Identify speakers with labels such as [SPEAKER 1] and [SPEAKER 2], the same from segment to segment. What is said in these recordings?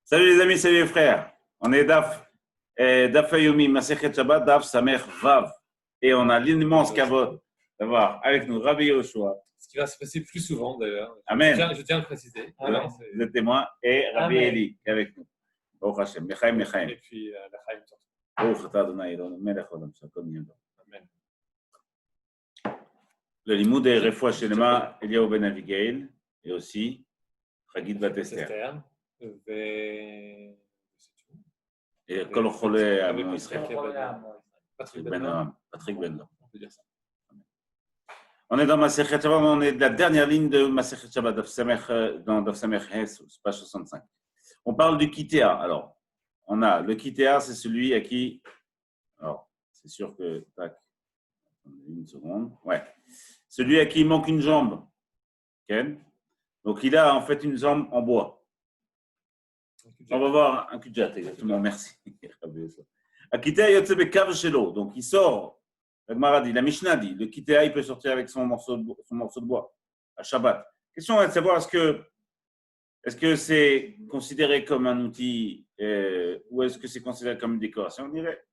[SPEAKER 1] Salut les amis, salut les frères. On est Daf Yomi, Masechet Shabbat, Daf Samer Vav. Et on a l'immense kavod d'avoir avec nous Rabbi Yoshua.
[SPEAKER 2] Ce qui va se passer plus souvent d'ailleurs.
[SPEAKER 1] Amen.
[SPEAKER 2] Je tiens à le préciser.
[SPEAKER 1] Vous êtes témoins. Et Rabbi Eli qui est avec nous. Baruch Hashem, Lechaim, Lechaim.
[SPEAKER 2] Et puis Lechaim surtout.
[SPEAKER 1] Baruch Atah Adonai Eloheinu melech haolam she'akol nהיה b'o.
[SPEAKER 2] Amen.
[SPEAKER 1] Le limoud est Refoua Shelema, Eliyahu ben Abigail, et aussi Chagit bat Esther. Et Kol Cholei Amo Israël. Patrick Ben Noam.
[SPEAKER 2] On peut dire ça.
[SPEAKER 1] On est dans Masechet Shabbat, on est de la dernière ligne de Masechet Shabbat, dans Daf Samer Hes, page 65. On parle du Kitéa. Alors, on a le Kitéa, c'est celui à qui. Alors, c'est sûr que. Tac. Une seconde. Ouais. Celui à qui il manque une jambe. Okay. Donc, il a en fait une jambe en bois. On va voir un kudjat, exactement, merci. Akitea yotzebe kav shelo, donc il sort, la Gemara dit, la Mishnah dit, le Kitea il peut sortir avec son morceau de bois, à Shabbat. Question est de savoir, est-ce que c'est considéré comme un outil ou est-ce que c'est considéré comme une décoration? On dirait.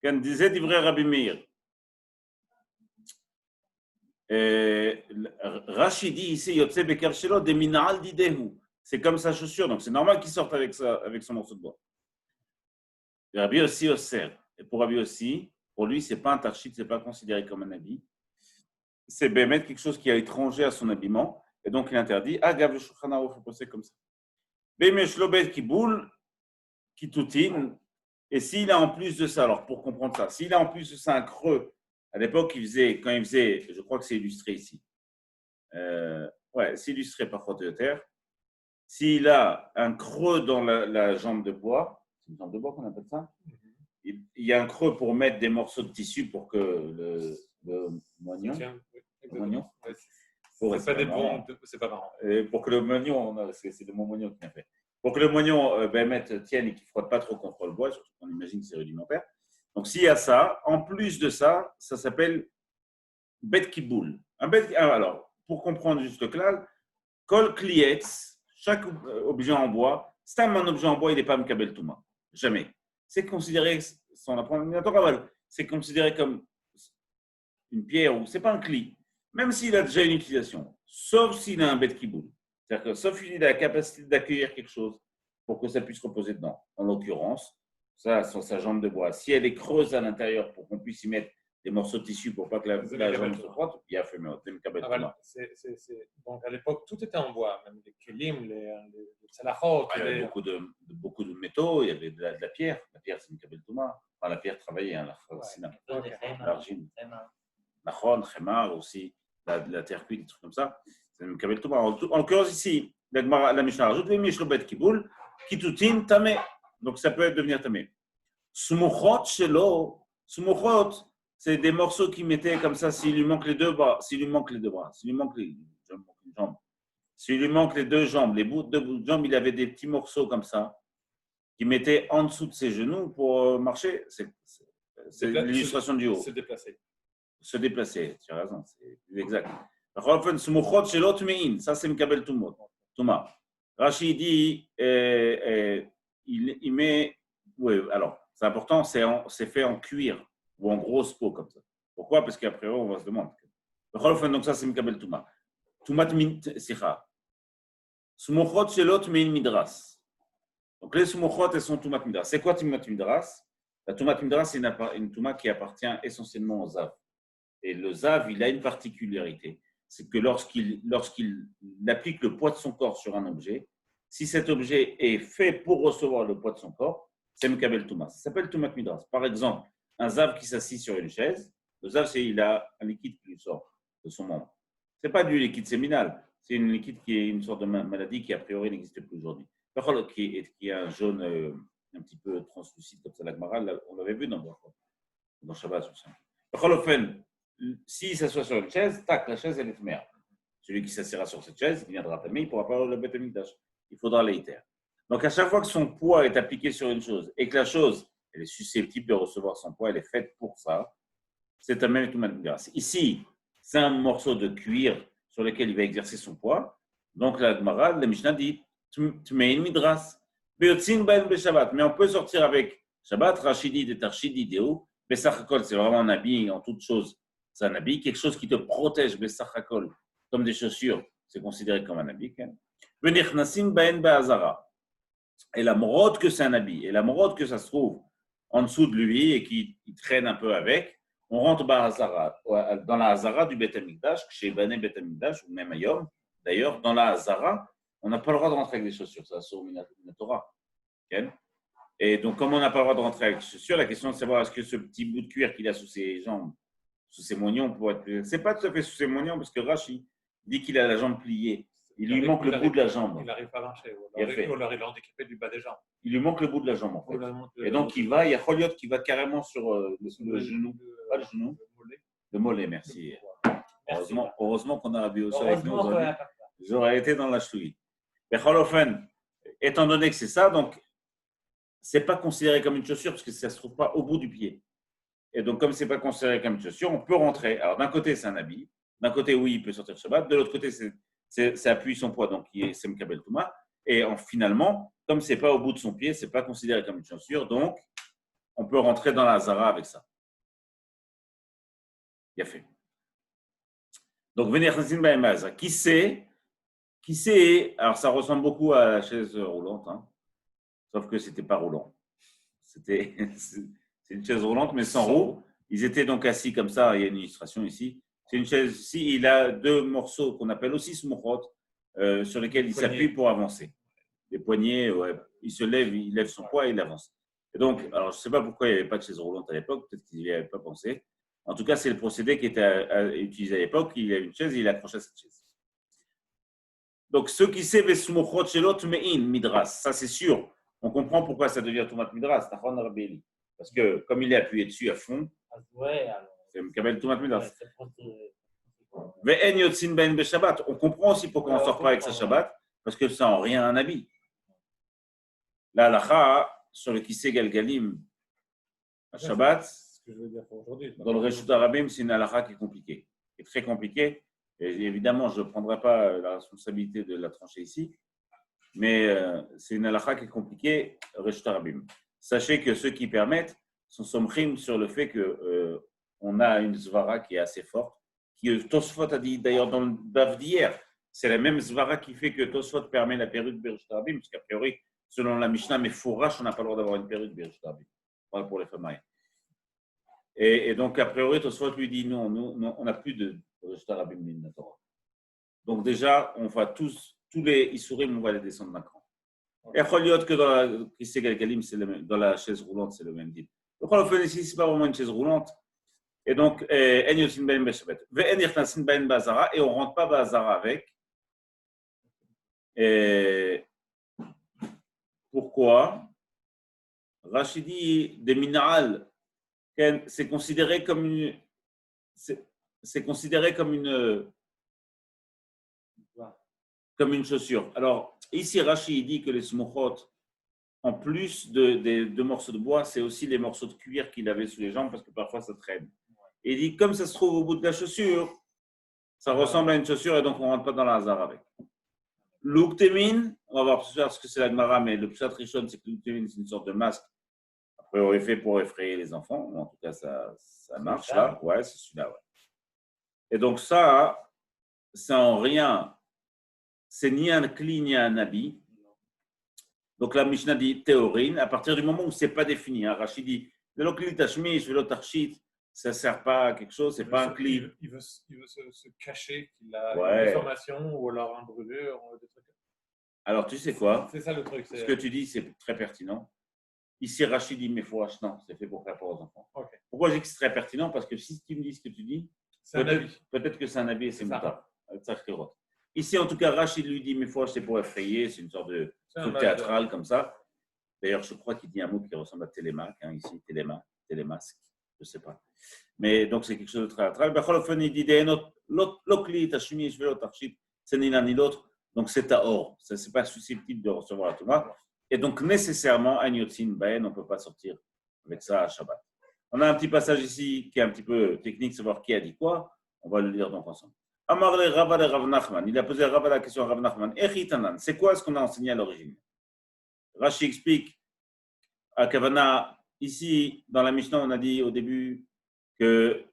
[SPEAKER 1] Quand disait d'Ivray Rabbi Meir, Rashi dit ici, yotzebe kav shelo de minal didehu. C'est comme sa chaussure, donc c'est normal qu'il sorte avec son morceau de bois. Et Rabbi aussi Osser. Et pour Rabbi aussi, pour lui, ce n'est pas un tarchit, ce n'est pas considéré comme un habit. C'est bémet quelque chose qui est étranger à son habillement, et donc il interdit. Ah, Gav le Shulchan Aruch, il faut penser comme ça. Bémesh lobet qui boule, qui toutine, et s'il a en plus de ça, alors pour comprendre ça, s'il a en plus de ça un creux, à l'époque, quand il faisait, je crois que c'est illustré ici. C'est illustré par Photoyoter. S'il a un creux dans la jambe de bois, c'est une jambe de bois qu'on appelle ça, il y a un creux pour mettre des morceaux de tissu pour que le moignon.
[SPEAKER 2] C'est pas marrant.
[SPEAKER 1] Pour que le moignon, c'est le mot moignon qui a fait. Pour que le moignon tienne et qu'il ne frotte pas trop contre le bois, surtout qu'on imagine que c'est rudimentaire. Donc s'il y a ça, en plus de ça, ça s'appelle bet kiboul. Alors, pour comprendre juste le clal, kol klietz. Chaque objet en bois, c'est un objet en bois, il n'est pas Mekabel Touma. Jamais. C'est considéré, sans apprendre, c'est considéré comme une pierre ou c'est pas un cli, même s'il a déjà une utilisation, sauf s'il a un bet kiboul. C'est-à-dire que sauf s'il a la capacité d'accueillir quelque chose pour que ça puisse reposer dedans. En l'occurrence, ça, sur sa jambe de bois. Si elle est creuse à l'intérieur pour qu'on puisse y mettre des morceaux de tissu pour pas que la jambe se frotte, il y a fait
[SPEAKER 2] donc à l'époque, tout était en bois, même les kelim, les salachot.
[SPEAKER 1] Il y avait beaucoup de métaux, il y avait de la pierre. La pierre, c'est une kabel touma. Enfin, la pierre travaillée, l'argile. Nachon, khemar aussi, la terre cuite, des trucs comme ça. C'est une kabel touma. En l'occurrence, ici, la Mishnah rajoute les mishlobet kiboul, kitoutin, tamé. Donc ça peut devenir tamé. Sumuchot shelo, sumuchot. C'est des morceaux qu'il mettait comme ça s'il lui manque les deux bras, s'il lui manque les deux jambes, s'il lui manque les deux jambes, les deux bouts de jambes, il avait des petits morceaux comme ça qu'il mettait en dessous de ses genoux pour marcher. C'est l'illustration du haut. Se déplacer, tu as raison, c'est exact. Ça c'est Mekabel Touma. Rashi dit, il met, alors c'est important, c'est fait en cuir. Ou en grosse peau comme ça. Pourquoi? Parce qu'après, on va se demander. Donc ça, c'est Mekabel Touma. Toumat Sicha. Sumuchot Shelot Mein Midras. Donc les Sumuchot, elles sont Toumat Midras. C'est quoi Toumat Midras? La Toumat Midras, c'est une Touma qui appartient essentiellement au Zav. Et le Zav, il a une particularité. C'est que lorsqu'il applique le poids de son corps sur un objet, si cet objet est fait pour recevoir le poids de son corps, c'est Mekabel Touma. Ça s'appelle Toumat Midras. Par exemple, un zav qui s'assit sur une chaise, le zav, il a un liquide qui lui sort de son membre. Ce n'est pas du liquide séminal, c'est un liquide qui est une sorte de maladie qui, a priori, n'existe plus aujourd'hui. Qui est un jaune un petit peu translucide, comme ça, la Gemara, on l'avait vu dans Shabbat. S'il s'assoit sur une chaise, tac, la chaise, elle est merde. Celui qui s'assiera sur cette chaise, il viendra tamer, il ne pourra pas avoir le Beth Amikdash. Il faudra l'éiter. Donc, à chaque fois que son poids est appliqué sur une chose et que la chose elle est susceptible de recevoir son poids, elle est faite pour ça. C'est un même tout grâce. Ici, c'est un morceau de cuir sur lequel il va exercer son poids. Donc la Gemara, la Mishnah dit, tu mets une midras. Beyotzin ben Beshabbat. Mais on peut sortir avec Shabbat, Rachidid et Tarchidid et où Bessachakol, c'est vraiment un habit en toute chose. C'est un habit, quelque chose qui te protège, Bessachakol, comme des chaussures, c'est considéré comme un habit. Venichnasim ben Be'azara. Et la morode que c'est un habit, et la morode que ça se trouve en dessous de lui et qui traîne un peu avec, on rentre dans la Hazara du Beth Amikdash, chez Bané Beth Amikdash, ou même ailleurs. D'ailleurs, dans la Hazara, on n'a pas le droit de rentrer avec des chaussures, ça sur la Torah. Okay? Et donc, comme on n'a pas le droit de rentrer avec des chaussures, la question est de savoir est-ce que ce petit bout de cuir qu'il a sous ses jambes, sous ses moignons, pourrait être plus. C'est pas tout à fait sous ses moignons, parce que Rashi dit qu'il a la jambe pliée. Il lui manque le bout de la jambe.
[SPEAKER 2] Il n'arrive pas à marcher. Ou alors il est handicapé du bas des jambes.
[SPEAKER 1] Il lui manque le bout de la jambe, en fait. Et donc, il y a Choliot qui va carrément sur le genou. Pas le genou. Le mollet, merci. Heureusement qu'on a Rabbi Oshua avec nous aujourd'hui. J'aurais été dans la chouille. Mais Cholofen, étant donné que c'est ça, donc, ce n'est pas considéré comme une chaussure parce que ça ne se trouve pas au bout du pied. Et donc, comme ce n'est pas considéré comme une chaussure, on peut rentrer. Alors, d'un côté, c'est un habit. D'un côté, oui, il peut sortir Shabbat. De l'autre côté, ça appuie son poids, donc c'est Mkabel Touma. Et finalement, comme ce n'est pas au bout de son pied, ce n'est pas considéré comme une chaussure, donc on peut rentrer dans la Hazara avec ça. Il a fait. Donc, venir qui sait, alors ça ressemble beaucoup à la chaise roulante, hein, sauf que ce n'était pas roulant. C'est une chaise roulante, mais sans roue. Ils étaient donc assis comme ça, il y a une illustration ici. C'est une chaise ici, il a deux morceaux qu'on appelle aussi smuchot, sur lesquels il s'appuie pour avancer. Les poignets, ouais, il lève son poids et il avance. Et donc, alors je ne sais pas pourquoi il n'y avait pas de chaise roulante à l'époque, peut-être qu'il n'y avait pas pensé. En tout cas, c'est le procédé qui était utilisé à l'époque. Il y a une chaise et il accroche à cette chaise. Donc, ceux qui savent smuchot shelot mein midras, ça c'est sûr. On comprend pourquoi ça devient Tumat midras, parce que comme il est appuyé dessus à fond, c'est Mkabel Tumat midras. On comprend aussi pourquoi on ne sort pas avec sa Shabbat, parce que ça en rien un habit. La halakha sur le Kisei Galgalim à Shabbat, dans le Reshut Arabim, c'est une halakha qui est compliquée, qui est très compliquée. Et évidemment, je ne prendrai pas la responsabilité de la trancher ici, mais c'est une halakha qui est compliquée, Reshut Arabim. Sachez que ceux qui permettent sont somchim sur le fait qu'on a une zvara qui est assez forte, qui Tosfot a dit d'ailleurs dans le baf d'hier, c'est la même zvara qui fait que Tosfot permet la perruque Bereshut Arabim, parce qu'a priori, selon la Mishnah, mais Fourash, on n'a pas le droit d'avoir une perruque Bereshut Arabim, pas pour les femmes mariées. Et donc, a priori, Tosfot lui dit non, on n'a plus de Bereshut Arabim min Torah. Donc déjà, on va tous les Isurim, on va les descendre d'un cran. Et Choliot que dans la Kisei Galgalim, dans la chaise roulante, c'est le même type. Donc, on fait ici, ce n'est pas vraiment une chaise roulante. Et donc, et on ne rentre pas Bazara avec. Et pourquoi? Rachidi des minérales, c'est considéré comme une. C'est considéré comme une chaussure. Alors, ici, Rachid dit que les smuchot, en plus de morceaux de bois, c'est aussi les morceaux de cuir qu'il avait sous les jambes parce que parfois ça traîne. Et il dit, comme ça se trouve au bout de la chaussure, ça ressemble à une chaussure et donc on ne rentre pas dans la Hazara avec. L'uktemin, on va voir plus tard ce que c'est la Gemara, mais le pshat rishon, c'est que l'uktemin, c'est une sorte de masque. Après, on est fait pour effrayer les enfants. En tout cas, ça marche là. Ouais, c'est celui-là. Ouais. Et donc ça en rien, c'est ni un kli ni un habit. Donc la Mishnah dit théorine, à partir du moment où ce n'est pas défini. Hein, Rachid dit, ça ne sert pas à quelque chose, ce n'est pas un kli.
[SPEAKER 2] Il veut se cacher qu'il a une déformation ou alors un brûlure. Des trucs.
[SPEAKER 1] Alors tu sais quoi?
[SPEAKER 2] C'est ça le truc.
[SPEAKER 1] Ce que tu dis, c'est très pertinent. Ici, Rachid dit, mais faut non, c'est fait pour faire pour les enfants. Okay. Pourquoi je dis que c'est très pertinent? Parce que si tu me dis ce que tu dis, peut-être que c'est un habit et c'est moutarde. Ici, en tout cas, Rachid lui dit, mais faut c'est pour effrayer, c'est une sorte de truc théâtral comme ça. D'ailleurs, je crois qu'il dit un mot qui ressemble à télémac, hein, ici, télémasque, je ne sais pas. Mais donc, c'est quelque chose de théâtral. Il dit, c'est ni l'un ni l'autre, donc c'est à or. Ce n'est pas susceptible de recevoir la Touma. Et donc, nécessairement, on ne peut pas sortir avec ça à Shabbat. On a un petit passage ici qui est un petit peu technique, savoir qui a dit quoi. On va le lire donc ensemble. Amar le Rava de Rav Nachman. Il a posé à Rava la question à Rav Nachman. Echitanan, c'est quoi ce qu'on a enseigné à l'origine? Rashi explique à Kavana, ici, dans la Mishnah, on a dit au début que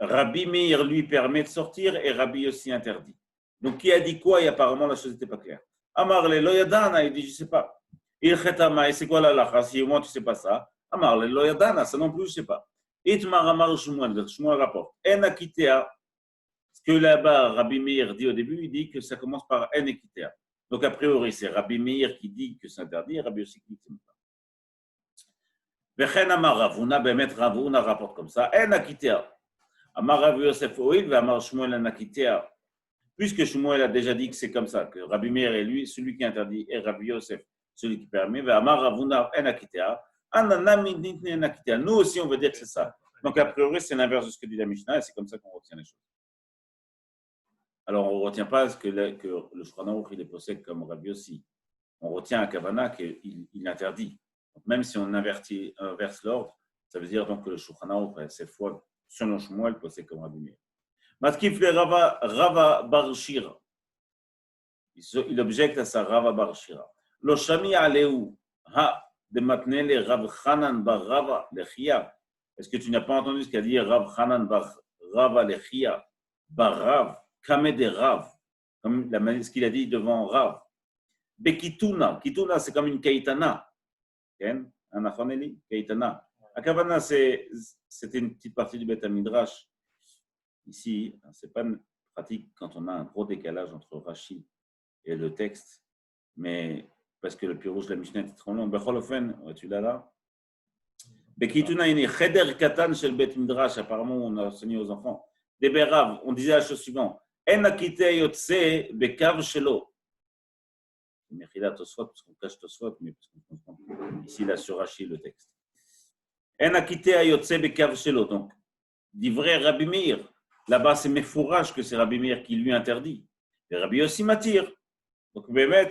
[SPEAKER 1] Rabbi Meir lui permet de sortir et Rabbi aussi interdit. Donc, qui a dit quoi? Et apparemment, la chose n'était pas claire. Amar le loyadana, il dit, je ne sais pas. Il chetama, et c'est quoi la lacha? Si au moins tu ne sais pas ça. Amar le loyadana, ça non plus, je ne sais pas. Itmar Amar Shmuel, Shmuel rapporte. En akitea, ce que là-bas, Rabbi Meir dit au début, il dit que ça commence par en akitea. Donc, a priori, c'est Rabbi Meir qui dit que c'est interdit et Rabbi aussi qui dit que c'est pas. Vechen Amar Ravuna, Bemet Ravuna rapporte comme ça. En akitea. Amar Rav Yosef Oil, Amar Shmuel en akitea. Puisque Shmuel a déjà dit que c'est comme ça, que Rabbi Meir est lui, celui qui interdit, et Rabbi Yosef, celui qui permet, Amar Ravuna en akitea. Nous aussi, on veut dire que c'est ça. Donc, a priori, c'est l'inverse de ce que dit la Mishnah, et c'est comme ça qu'on retient les choses. Alors, on ne retient pas que le Shulchan Aruch, il est possède comme Rabbi aussi. On retient à Kavana qu'il interdit. Donc, même si on inverse l'ordre, ça veut dire donc que le Shulchan Aruch, cette fois, selon Shmuel, possède comme Rabbi Meir. Matkif le Rava Bar Shira. Il objecte à ça, Rava Bar Shira. Lo Shami Aleu, ha, de Matnele Rav Hanan Bar Rava Lechia. Est-ce que tu n'as pas entendu ce qu'a dit Rav Hanan Bar Rava Lechia, Bar Rav, Kameh de Rav, comme ce qu'il a dit devant Rav. Bekituna, Kituna c'est comme une Kaitana. Un Afaneli, Kaitana. Akavana, c'était une petite partie du Beth Midrash. Ici, ce n'est pas pratique quand on a un gros décalage entre Rashi et le texte, mais parce que le pirouge de la Mishnah est trop long. Becholofen, tu l'as là? Bekituna, il y a Cheder Katan chez le Beth Midrash, apparemment, on a enseigné aux enfants. Des Berav, on disait la chose suivante. En akite yotse bekav shelo. Mechila Tosfot, parce qu'on cache Tosfot, mais parce qu'on comprend ici là sur Rashi le texte. En akite yotse bekav shelo. Donc, dit vrai Rabbi Meir. Là-bas, c'est Mefourage que c'est Rabbi Meir qui lui interdit. Et Rabbi aussi m'attire. Donc, Bémet,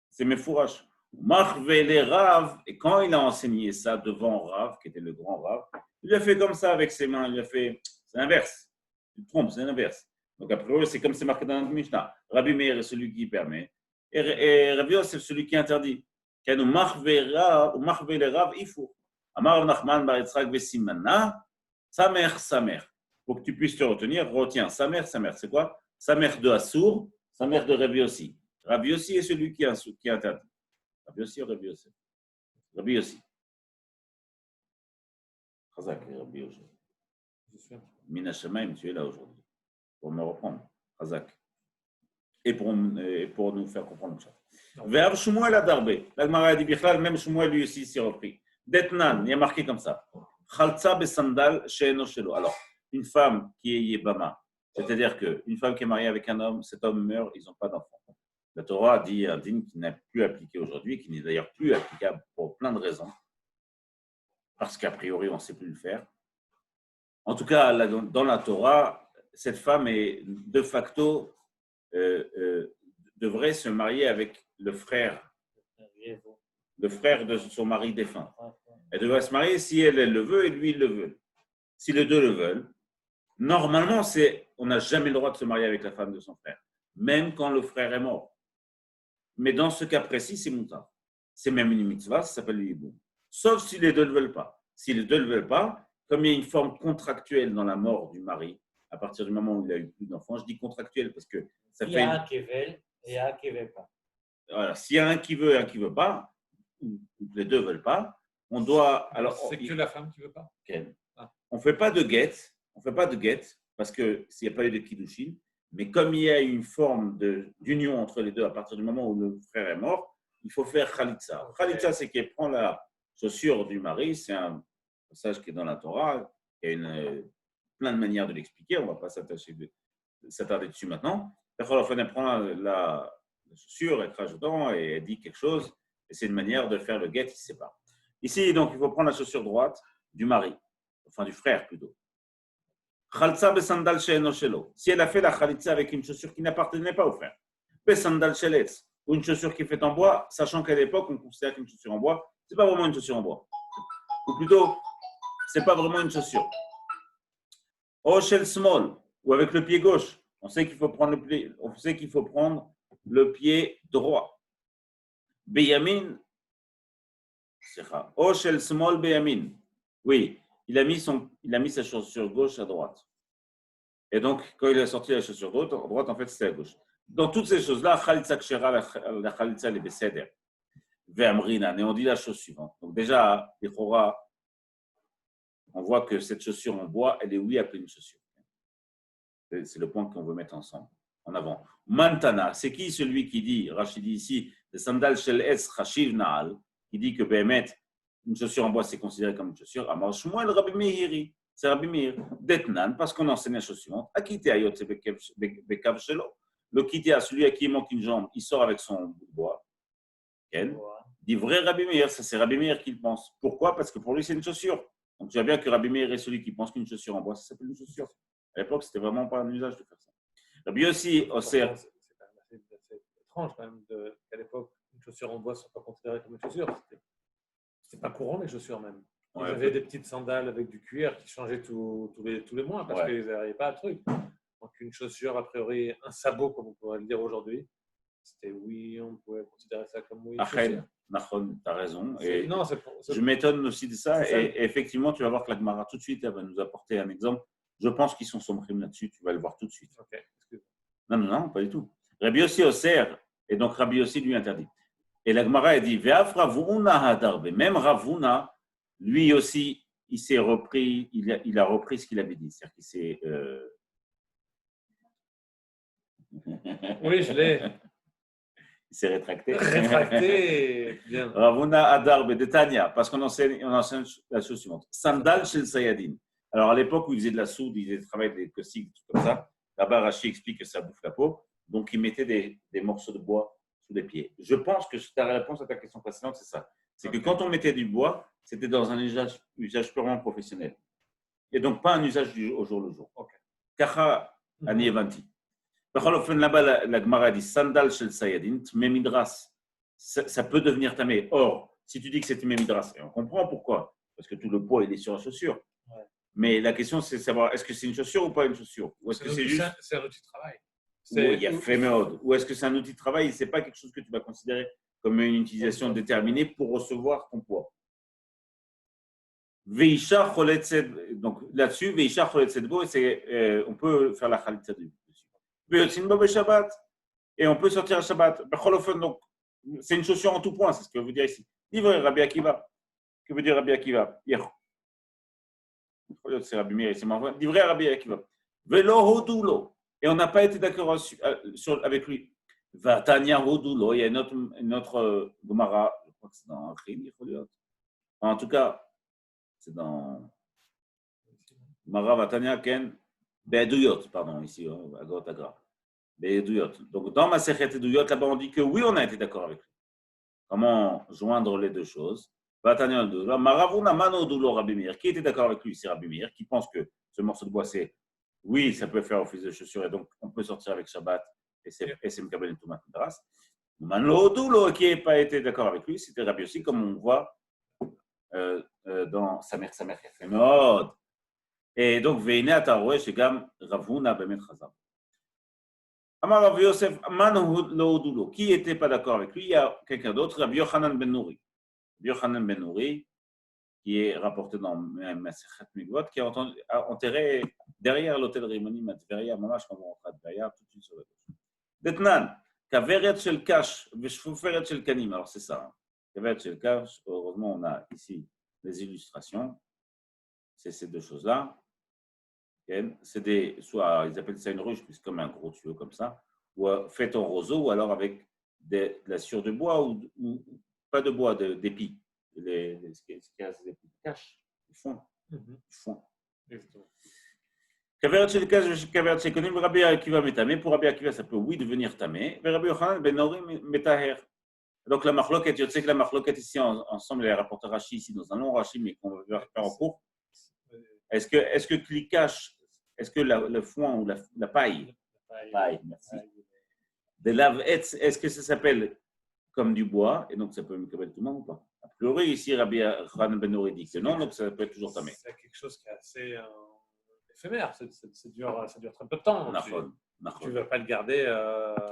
[SPEAKER 1] c'est Mefourage. Marvele Rav, et quand il a enseigné ça devant Rav, qui était le grand Rav, il a fait comme ça avec ses mains. Il a fait, c'est l'inverse. Il trompe, c'est l'inverse. Donc, après, c'est comme c'est marqué dans notre Mishnah. Rabbi Meir est celui qui permet. Et Rabbi Yosef, c'est celui qui interdit. Quand nous marvele Rav, il faut. Amar Nachman bar Yitzchak vesimana, samer. Pour que tu puisses te retenir, retiens samer. C'est quoi? Samer de Assour, samer de Rabbi Yossi. Rabbi Yossi est celui qui interdit. Rabbi Yossi ou Rabbi Yosef? Rabbi Yossi. Chazak, Rabbi Yossi. Mina Shemaim, tu es là aujourd'hui. Pour me reprendre. Chazak. Et pour nous faire comprendre le chat. Vers Shmuel Adarbe. L'Agmara a dit Bichlal, même Shmuel lui aussi s'est repris. Detnan, il y a marqué comme ça. Chaltza besandal she'eno shelo. Alors, une femme qui est Yébama, c'est-à-dire qu'une femme qui est mariée avec un homme, cet homme meurt, ils n'ont pas d'enfant. La Torah dit un dîme qui n'est plus appliqué aujourd'hui, qui n'est d'ailleurs plus applicable pour plein de raisons, parce qu'a priori, on ne sait plus le faire. En tout cas, dans la Torah, cette femme est de facto devrait se marier avec le frère de son mari défunt. Elle devrait se marier si elle le veut et lui il le veut. Si les deux le veulent, normalement, on n'a jamais le droit de se marier avec la femme de son frère, même quand le frère est mort. Mais dans ce cas précis, c'est moutar. C'est même une mitzvah, ça s'appelle le hiboum. Sauf si les deux ne veulent pas. Si les deux ne veulent pas, comme il y a une forme contractuelle dans la mort du mari, à partir du moment où il a eu plus d'enfants, je dis contractuelle parce que ça fait.
[SPEAKER 3] Il y a un qui veut et un qui ne veut pas.
[SPEAKER 1] Voilà, s'il y a un qui veut et un qui ne veut pas, ou les deux ne veulent pas, on doit. Alors,
[SPEAKER 2] c'est que la femme qui ne veut pas.
[SPEAKER 1] Okay. On ne fait pas de guette, parce que s'il n'y a pas eu de kiddushin, mais comme il y a une forme d'union entre les deux à partir du moment où le frère est mort, il faut faire khalitza. Okay. Khalitza, c'est qu'elle prend la chaussure du mari, c'est un passage qui est dans la Torah, il y a plein de manières de l'expliquer, on ne va pas s'attarder dessus maintenant. Elle prend la chaussure, elle crache dedans et elle dit quelque chose, et c'est une manière de faire le guet qui se sépare. Ici, donc, il faut prendre la chaussure droite du mari, enfin du frère plutôt. Khaltza besandal she'eno shelo. Si elle a fait la khalitza avec une chaussure qui n'appartenait pas au frère, besandal she'letz, ou une chaussure qui est faite en bois, sachant qu'à l'époque, on considère qu'une chaussure en bois, ce n'est pas vraiment une chaussure en bois. Ou plutôt, ce n'est pas vraiment une chaussure. O shel small, ou avec le pied gauche. On sait qu'il faut prendre le pied droit. Beyamin, Sira. O shel smol beyamin. Oui, il a mis sa chaussure gauche à droite. Et donc, quand il a sorti la chaussure droite, en fait, c'était à gauche. Dans toutes ces choses-là, Khalitsa Kshera, la Khalitsa, elle est Beseder. Ve'amrina. Et on dit la chose suivante. Donc, déjà, on voit que cette chaussure en bois, elle est oui appelée une chaussure. C'est le point qu'on veut mettre ensemble, en avant. Mantana, c'est qui celui qui dit, Rachid dit ici, le sandal shel es chashiv na'al, qui dit que Behemet, une chaussure en bois, c'est considéré comme une chaussure. Amar Shmuel Rabbi Meiri, c'est Rabbi Meir. Detnan, parce qu'on enseigne la chose suivante. Akité ayot c'est bekav shelo. Le quitté à celui à qui il manque une jambe, il sort avec son bout de bois. Dit vrai Rabbi Meir, ça c'est Rabbi Meir qui le pense. Pourquoi? Parce que pour lui, c'est une chaussure. Donc tu vois bien que Rabbi Meir est celui qui pense qu'une chaussure en bois, ça s'appelle une chaussure. À l'époque, c'était vraiment pas un usage de faire ça. Rabbi aussi,
[SPEAKER 2] c'est quand même assez étrange quand même qu'à l'époque, une chaussure en bois ne soit pas considérée comme une chaussure. C'était pas courant les chaussures même. Ils avaient des petites sandales avec du cuir qui changeaient tous les mois parce qu'ils n'arrivaient pas à truc. Donc une chaussure, a priori, un sabot, comme on pourrait le dire aujourd'hui, c'était oui, on pouvait considérer ça comme oui.
[SPEAKER 1] Nachon, tu as raison. Et je m'étonne aussi de ça. Et effectivement, tu vas voir que la Gemara, tout de suite, elle va nous apporter un exemple. Je pense qu'ils sont sombrés là-dessus. Tu vas le voir tout de suite.
[SPEAKER 2] Okay.
[SPEAKER 1] Non, pas du tout. Rabbi aussi Oser, et donc Rabbi aussi lui interdit. Et la Gemara, elle dit Ve'af Ravuna hadarbe. Même Ravuna, lui aussi, il s'est repris, il a repris ce qu'il avait dit. C'est-à-dire qu'il s'est.
[SPEAKER 2] Oui, je l'ai.
[SPEAKER 1] Il s'est rétracté.
[SPEAKER 2] Bien.
[SPEAKER 1] Ravuna Adarbe de Tanya, parce qu'on enseigne la chose suivante. Sandal chez le Sayadin. Alors, à l'époque où ils faisaient de la soude, ils faisaient travailler des caustiques, tout comme ça. Là-bas, Rashi explique que ça bouffe la peau. Donc, ils mettaient des morceaux de bois sous les pieds. Je pense que ta réponse à ta question précédente, c'est ça. C'est que quand on mettait du bois, c'était dans un usage purement professionnel. Et donc, pas un usage au jour le jour. Kacha Aniyevanti. Là-bas, la Gemara dit sandal shel sayadin, tmemidras. Ça peut devenir tamé. Or, si tu dis que c'est tmemidras, et on comprend pourquoi, parce que tout le poids il est sur la chaussure. Ouais. Mais la question c'est de savoir est-ce que c'est une chaussure ou pas une chaussure, ou est-ce que c'est juste
[SPEAKER 2] c'est un outil de travail.
[SPEAKER 1] Il y a féméode. Ou est-ce que c'est un outil de travail et c'est pas quelque chose que tu vas considérer comme une utilisation déterminée pour recevoir ton poids. Veisha choletzed. Donc là-dessus, veisha choletzedbo, c'est on peut faire la khalitza dessus. Et on peut sortir à Shabbat. Donc, c'est une chaussure en tout point, c'est ce que veut dire ici. Livre Rabbi Akiva. Que veut dire Rabbi Akiva? C'est Rabbi Meir, c'est marrant. Livre Rabbi Akiva. Velo hodulo. Et on n'a pas été d'accord avec lui. Vatania hodulo. Il y a une autre Gemara, je crois que c'est dans Rin. En tout cas, c'est dans Gemara Vatania Ken. Be'eduyot, pardon, ici, à droite à gras. Be'eduyot. Donc, dans ma Sechet Eduyot, là-bas, on dit que oui, on a été d'accord avec lui. Comment joindre les deux choses? Maravuna Mano Dulo Rabbi Meir. Qui était d'accord avec lui? C'est Rabbi Meir, qui pense que ce morceau de bois, c'est oui, ça peut faire office de chaussure et donc on peut sortir avec Shabbat et c'est Mkabel Toumat Dras. Mano Dulo, qui n'a pas été d'accord avec lui, c'était Rabbi aussi, comme on voit dans Samer Kefemod. Et donc, Veine Ataroé, chez Gam Ravuna Bemet Chazam. Amar Rav Yosef, Manu Lodulo. Qui n'était pas d'accord avec lui? Il y a quelqu'un d'autre, Rabbi Yochanan ben Nouri. Rabbi Yochanan ben Nouri, qui est rapporté dans Masechet Mikvot, qui est enterré derrière l'hôtel Rimoni à Tveria, mamash quand on rentre à Tveria, tout de suite sur la gauche. Detnan, Kaveret Shel Kash, Veshfuferet Shel Kanim. Alors c'est ça. Kaveret Shel Kash, heureusement on a ici les illustrations. C'est ces deux choses-là. C'est soit ils appellent ça une ruche, c'est comme un gros tuyau comme ça, ou fait en roseau, ou alors avec de la sciure de bois, ou pas de bois, d'épis. Ce qu'il y a, c'est des épis. Cache, du fond. Kaveret chez le cas, Kaveret chez Konim, Rabbi Akiva metamé. Pour Rabbi Akiva, ça peut oui devenir tamé. Mais Rabbi Yochanan ben Nouri metaher. Donc la marloquette, je sais que la marloquette ici, ensemble, elle rapporte Rashi ici dans un long Rashi, mais qu'on va faire en cours. Est-ce que cliquage, est-ce que le foin ou la paille, merci. De l'avette, est-ce que ça s'appelle comme du bois et donc ça peut me caber tout le monde ou pas? A priori, ici, Rabbi Yochanan ben Nouri dit que non, donc ça peut être toujours tamé.
[SPEAKER 2] C'est quelque chose qui est assez éphémère, ça dure très peu de temps. Tu ne vas pas le garder.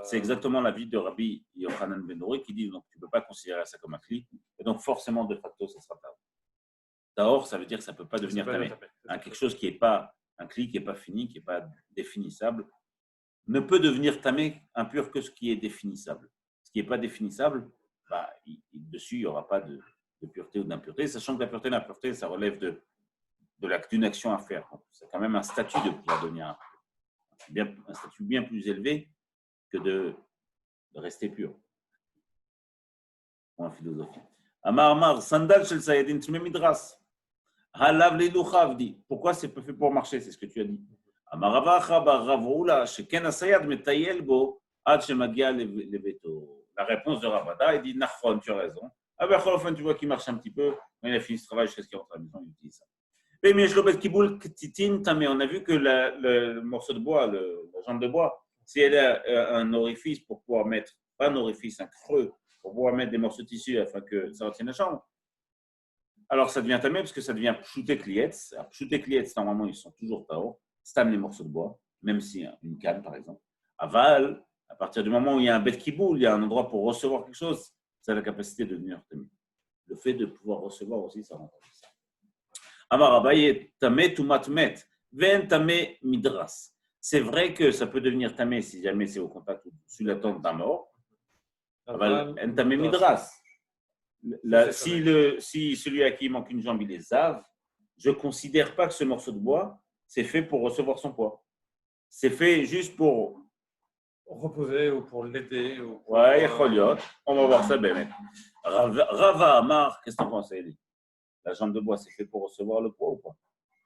[SPEAKER 1] C'est exactement l'avis de Rabbi Yochanan ben Nouri qui dit donc tu ne peux pas considérer ça comme un cli. Et donc, donc forcément, de facto, ça sera Tahor. Tahor, ça veut dire que ça ne peut pas devenir tamé. Quelque chose qui n'est pas, un cli qui n'est pas fini, qui n'est pas définissable, ne peut devenir tamé impur que ce qui est définissable. Ce qui n'est pas définissable, dessus, il n'y aura pas de pureté ou d'impureté, sachant que la pureté et l'impureté, ça relève d'une action à faire. C'est quand même un statut de pouvoir devenir impur. Un statut bien plus élevé que de rester pur. Point philosophie. Amar, sandal shel sayedin tme midras. Halav liluchavdi. Pourquoi c'est pas fait pour marcher? C'est ce que tu as dit. Amar Ravacha bar Ravroula sheken asayad metayel bo ad shemagia leveto. La réponse de Ravada, il dit Nachron, tu as raison. Enfin, tu vois qu'il marche un petit peu. Quand il a fini ce travail, jusqu'à ce qu'il rentre à la maison, il utilise ça. Mais on a vu que le morceau de bois, la jambe de bois, si elle a un orifice pour pouvoir mettre, pas un orifice, un creux, pour pouvoir mettre des morceaux de tissu afin que ça retienne la jambe, alors ça devient tamé parce que ça devient pshouté klietz. Pshouté klietz, normalement, ils sont toujours tahor. Stam les morceaux de bois, même si une canne, par exemple. Aval, à partir du moment où il y a un bet qui boule, il y a un endroit pour recevoir quelque chose, ça a la capacité de devenir tamé. Le fait de pouvoir recevoir aussi, ça rentre dans ça. Amar Abaye, tamé tumatmet, ven tamé midras. C'est vrai que ça peut devenir tamé si jamais c'est au contact ou sous la tente d'un mort. En tamé midras. Si celui à qui il manque une jambe, il est zave, je ne considère pas que ce morceau de bois, c'est fait pour recevoir son poids. C'est fait juste pour
[SPEAKER 2] reposer ou pour l'aider.
[SPEAKER 1] Ouais, on va voir ça, ben. Rava Amar, qu'est-ce que tu en penses, Eli? La jambe de bois, c'est fait pour recevoir le poids ou pas?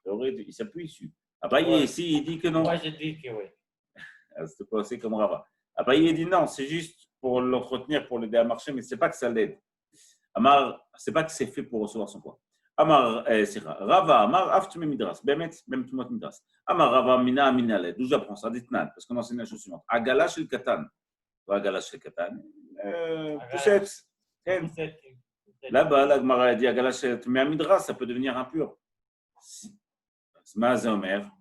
[SPEAKER 1] Il s'appuie dessus. Abaye, ici, il dit que non.
[SPEAKER 3] Moi, je dis que oui.
[SPEAKER 1] C'est pas aussi comme Rava. Abaye, il dit non, c'est juste pour l'entretenir, pour l'aider à marcher, mais ce n'est pas que ça l'aide. Amar, ce n'est pas que c'est fait pour recevoir son poids. Amar, c'est Rava, Amar, Aftume Midras, Bemet, même tout le monde Midras. Amar, Rava, Mina, Minale. D'où j'apprends ça? Ditnan, parce qu'on enseigne la chose suivante. Agalash el Katan. Agalash el Katan. Poussette. Là-bas, la Gemara a dit Agalash el Midras, ça peut devenir impur. Omer.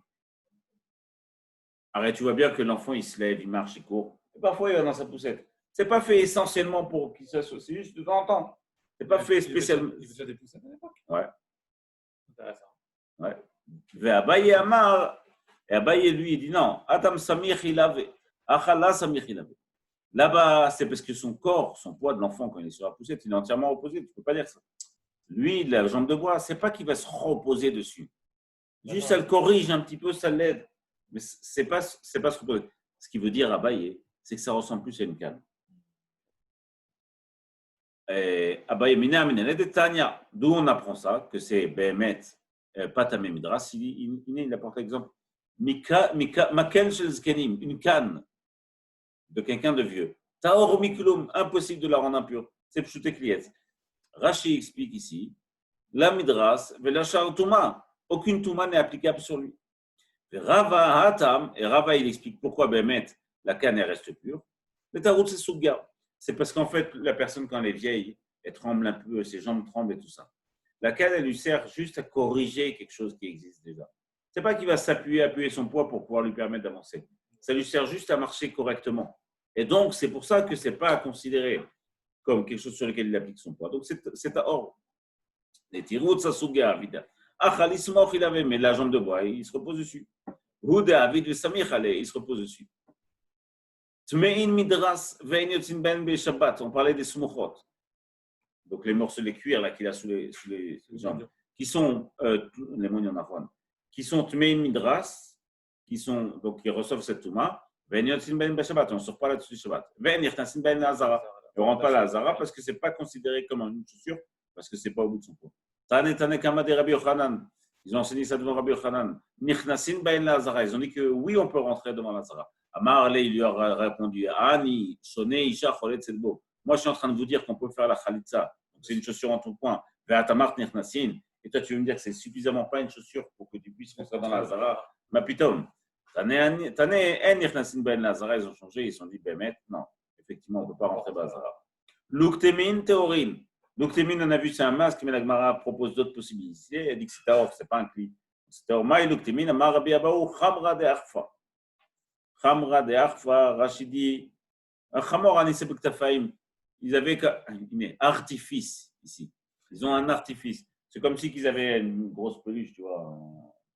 [SPEAKER 1] Arrête, tu vois bien que l'enfant, il se lève, il marche, il court. Et parfois, il va dans sa poussette. Ce n'est pas fait essentiellement pour qu'il s'associe, juste de temps en temps. Ce n'est pas fait spécialement.
[SPEAKER 2] Il faisait des poussettes à l'époque.
[SPEAKER 1] Ouais.
[SPEAKER 2] Intéressant.
[SPEAKER 1] Ouais. Et Abaye Amar, et Abaye, lui, il dit non. Adam Samir, il avait. Achala Samir, il avait. Là-bas, c'est parce que son corps, son poids de l'enfant, quand il est sur la poussette, il est entièrement reposé. Tu ne peux pas dire ça. Lui, la jambe de bois, ce n'est pas qu'il va se reposer dessus. Juste, ça le corrige un petit peu, ça l'aide. Mais ce n'est pas se reposer. Ce qui veut dire Abaye, c'est que ça ressemble plus à une canne. Abaye Mina Minene de Tanya. D'où on apprend ça, que c'est Behemet, pas Tamé Midras. Il apporte l'exemple. Maken Shel Zkenim, une canne de quelqu'un de vieux. Taor Mikulum, impossible de la rendre impure. C'est Pshouté Klietz. Rashi explique ici la Midras, Velachar Touma. Aucune Touma n'est applicable sur lui. Rava Hatam, et Rava il explique pourquoi Behemet, la canne elle reste pure. Le Tarot c'est Souga. C'est parce qu'en fait, la personne, quand elle est vieille, elle tremble un peu, ses jambes tremblent et tout ça. La canne, elle lui sert juste à corriger quelque chose qui existe déjà. Ce n'est pas qu'il va appuyer son poids pour pouvoir lui permettre d'avancer. Ça lui sert juste à marcher correctement. Et donc, c'est pour ça que ce n'est pas à considérer comme quelque chose sur lequel il applique son poids. Donc, c'est à hors. Les tiroutes, ça souga, vida. Achalismoch, il avait, mais la jambe de bois, il se repose dessus. Houda, avid, samir, il se repose dessus. Tmein midras vein yotzin ben be Shabbat. On parlait des smuchot. Donc les morceaux, les cuirs là qu'il a sous les jambes, qui sont les moignons d'Afwan, qui sont tmein midras, qui sont donc qui reçoivent cette touma. Vein yotzin ben be Shabbat. On ne sort pas là-dessus Shabbat. Vein yirtasin ben lazara. On ne rentre pas la lazara parce que c'est pas considéré comme une chaussure parce que c'est pas au bout de son poids. Tane kama de Rabbi Yochanan. Ils ont enseigné ça devant Rabbi Yochanan. Nichnasin ben lazara. Ils ont dit que oui, on peut rentrer devant la lazara. Amar, il lui a répondu Ani, Soné, Isha, Cholet, Sedbo. Moi, je suis en train de vous dire qu'on peut faire la Khalitza. C'est une chaussure en tout point. Ve'atamart, Nechnasin. Et toi, tu veux me dire que c'est suffisamment pas une chaussure pour que tu puisses rentrer dans la Zara. Ma pitom. Tane, en Nechnasin, ben la Zara, ils ont changé. Ils se sont dit, ben, non, effectivement, on ne peut pas rentrer dans la Zara. Luktemin, Théorin. Luktemin, on a vu, c'est un masque, mais la Gemara propose d'autres possibilités. Elle dit que c'est Taor, c'est pas un cli. C'est Taor. Maï, Luktemin, Amar, Rabbi Abaou, Khamra de Arfa. Khamra de Arfa, Rachidi, Khamor Anisebektafaim, ils avaient un artifice. ici. Ils ont un artifice. C'est comme si ils avaient une grosse peluche, tu vois.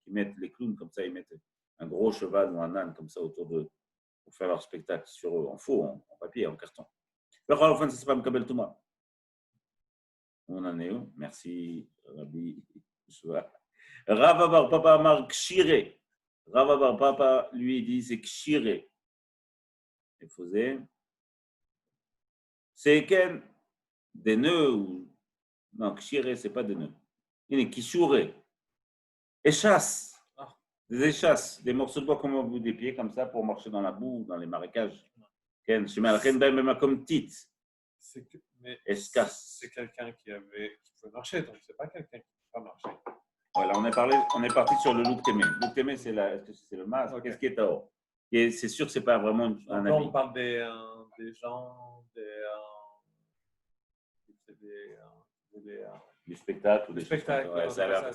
[SPEAKER 1] Ils mettent les clowns comme ça, ils mettent un gros cheval ou un âne comme ça autour d'eux pour faire leur spectacle sur eux, en faux, en papier, en carton. Enfin, c'est pas Mekabel Touma. On en est où? Merci, Rabbi. Rav Bar Papa Amar Kshire. Rav Bar Papa, lui, il dit c'est Kshire. Il faisait. C'est quel? Des nœuds ou. Non, Kshire, c'est pas des nœuds. Il est Kishure. Échasse. Des échasses, des morceaux de bois comme au bout des pieds, comme ça, pour marcher dans la boue, dans les marécages. Ken, je mets la reine même comme petite.
[SPEAKER 2] Mais
[SPEAKER 1] Escasse.
[SPEAKER 2] c'est quelqu'un qui pouvait marcher, donc c'est pas quelqu'un qui ne peut pas marcher.
[SPEAKER 1] Voilà, on est parti sur le look témé. Le look témé, c'est le masque. Okay. Qu'est-ce qui est Tahor? Et c'est sûr que c'est pas vraiment un habit.
[SPEAKER 2] On parle des gens,
[SPEAKER 1] du spectacle ou des
[SPEAKER 2] spectacles.
[SPEAKER 1] Ouais, ça a l'air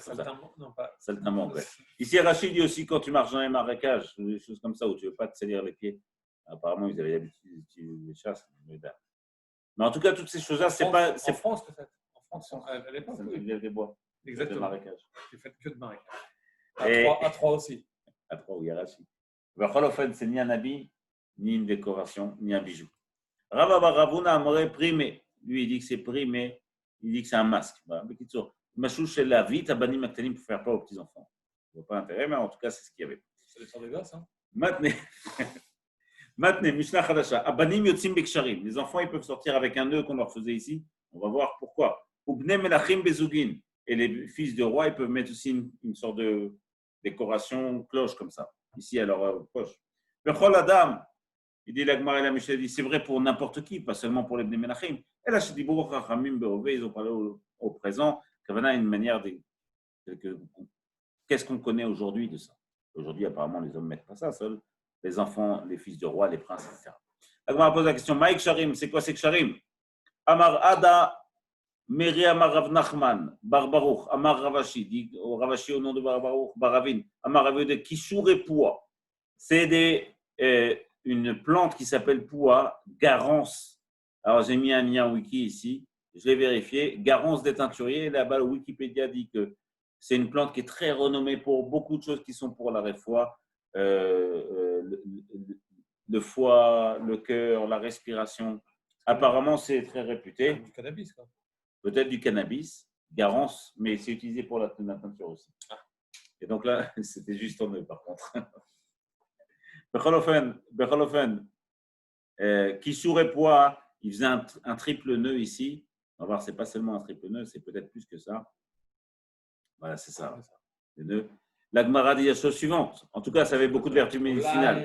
[SPEAKER 2] saltimbanque.
[SPEAKER 1] Ouais. Ici, Rachid dit aussi quand tu marches dans les marécages, des choses comme ça où tu ne veux pas te salir les pieds. Apparemment, ils avaient l'habitude d'utiliser des chasses. Mais en tout cas, toutes ces choses-là, c'est pas.
[SPEAKER 2] En France, peut-être. En France, à l'époque,
[SPEAKER 1] il y avait des bois.
[SPEAKER 2] Exactement.
[SPEAKER 1] De marécages.
[SPEAKER 2] Tu fais que de marécages. À 3 aussi.
[SPEAKER 1] À 3, oui, à Rachid. Rachid, c'est ni un habit, ni une décoration, ni un bijou. Rav Ravuna Amore primé. Lui, il dit que c'est primé. Il dit que c'est un masque. Voilà. Machouche est la vie, tabanim aktanim pour faire peur aux petits-enfants. Il n'y a pas intérêt, mais en tout cas, c'est ce qu'il y avait.
[SPEAKER 2] C'est les sorts de gosses, hein.
[SPEAKER 1] Maintenant, Mishnah Khadasha. Abanim yotzim beksharim. Les enfants, ils peuvent sortir avec un nœud qu'on leur faisait ici. On va voir pourquoi. Ubne melachim bezugin. Et les fils de roi, ils peuvent mettre aussi une sorte de décoration cloche comme ça, ici à leur poche. Bechol Adam. Il dit l'Agmara et la Mishnah dit c'est vrai pour n'importe qui, pas seulement pour les Bnei Menachim. Et là, chez Dibour Chachamim Be'Ové, ils ont parlé au présent. Kavana une manière de. Qu'est-ce qu'on connaît aujourd'hui de ça? Aujourd'hui, apparemment, les hommes ne mettent pas ça seuls. Les enfants, les fils du roi, les princes, etc. L'Agmara pose la question Maïk Sharim, c'est quoi ces Sharim? Amar Ada, Meri Amar Rav Nachman, Barbarouch, Amar Ravashi, dit Ravashi au nom de Barbarouch, Baravin, Amar Ravide, Kishur et Poua. C'est une plante qui s'appelle Poua, Garance. Alors, j'ai mis un lien wiki ici, je l'ai vérifié. Garance des teinturiers, là-bas, le Wikipédia dit que c'est une plante qui est très renommée pour beaucoup de choses qui sont pour la réfoie, le foie, le cœur, la respiration. Apparemment, c'est très réputé.
[SPEAKER 2] Du cannabis, quoi.
[SPEAKER 1] Peut-être du cannabis, Garance, mais c'est utilisé pour la teinture aussi. Et donc là, c'était juste en eux, par contre. Becholofen, Kishur et Poua, il faisait un triple nœud ici. On va voir, ce n'est pas seulement un triple nœud, c'est peut-être plus que ça. Voilà, c'est ça. Les nœuds. La Gemara dit la chose suivante. En tout cas, ça avait beaucoup de vertus médicinales.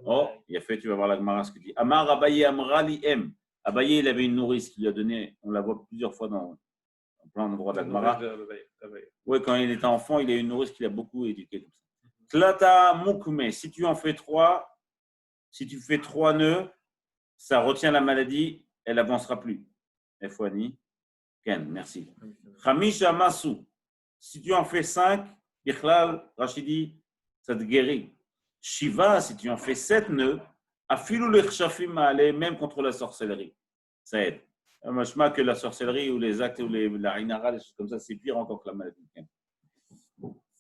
[SPEAKER 1] Oh, il a fait, tu vas voir la Gemara ce que dit. Amar Abaye Amrali M. Abaye, il avait une nourrice qui lui a donné, on la voit plusieurs fois dans plein d'endroits de la Gemara. Oui, quand il était enfant, il a une nourrice qui l'a beaucoup éduqué comme ça. Tlata Mukme, si tu en fais 3, si tu fais 3 nœuds, ça retient la maladie, elle n'avancera plus. Efouani. Ken, merci. Khamisha Masu, si tu en fais 5, Bichlal, Rachidi, ça te guérit. Shiva, si tu en fais 7 nœuds, Afilou l'Echshafim Ma'ale, même contre la sorcellerie. Ça aide. Machma que la sorcellerie ou les actes ou la inara, des choses comme ça, c'est pire encore que la maladie.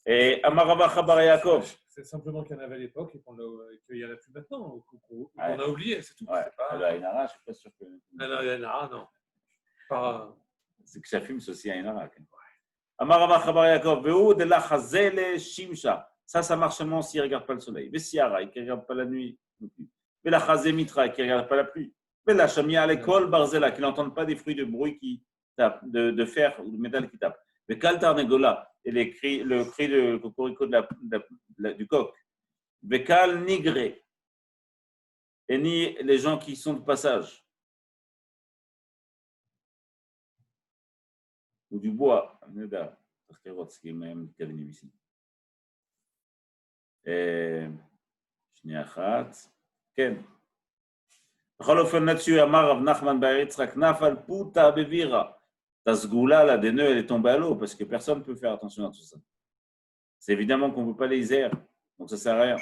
[SPEAKER 1] Et Amarava Chabar Yaakov.
[SPEAKER 2] C'est simplement qu'il y en avait à l'époque et qu'il n'y en a plus maintenant. On a oublié, c'est tout.
[SPEAKER 1] Ouais. La inara, je ne suis pas sûr que.
[SPEAKER 2] La inara, non.
[SPEAKER 1] C'est que ça fume, c'est aussi à inara. Amarava Chabar Yaakov. Veu de la Chazele Shimsha. Ça marche seulement s'il ne regarde pas le soleil. Vesiara, il ne regarde pas la nuit non plus. Mais la Chazemitra, qui ne regarde pas la pluie. Mais la Shamia à l'école, Barzela, qui n'entendent pas des fruits de bruit qui tapent, de fer ou de métal qui tape. Mais Kaltar Negola, et le cri de cocorico du coq. Bekal Nigré, et ni les gens qui sont de passage. Ou du bois. Ce qui est même cabinet ici. Ken. בכל אופן, là-dessus, אמר רב נחמן בר יצחק, נפל פוטה בבירה. Ta sgoula, là, des nœuds, elle est tombée à l'eau parce que personne ne peut faire attention à tout ça. C'est évidemment qu'on ne peut pas les airs, donc ça ne sert à rien.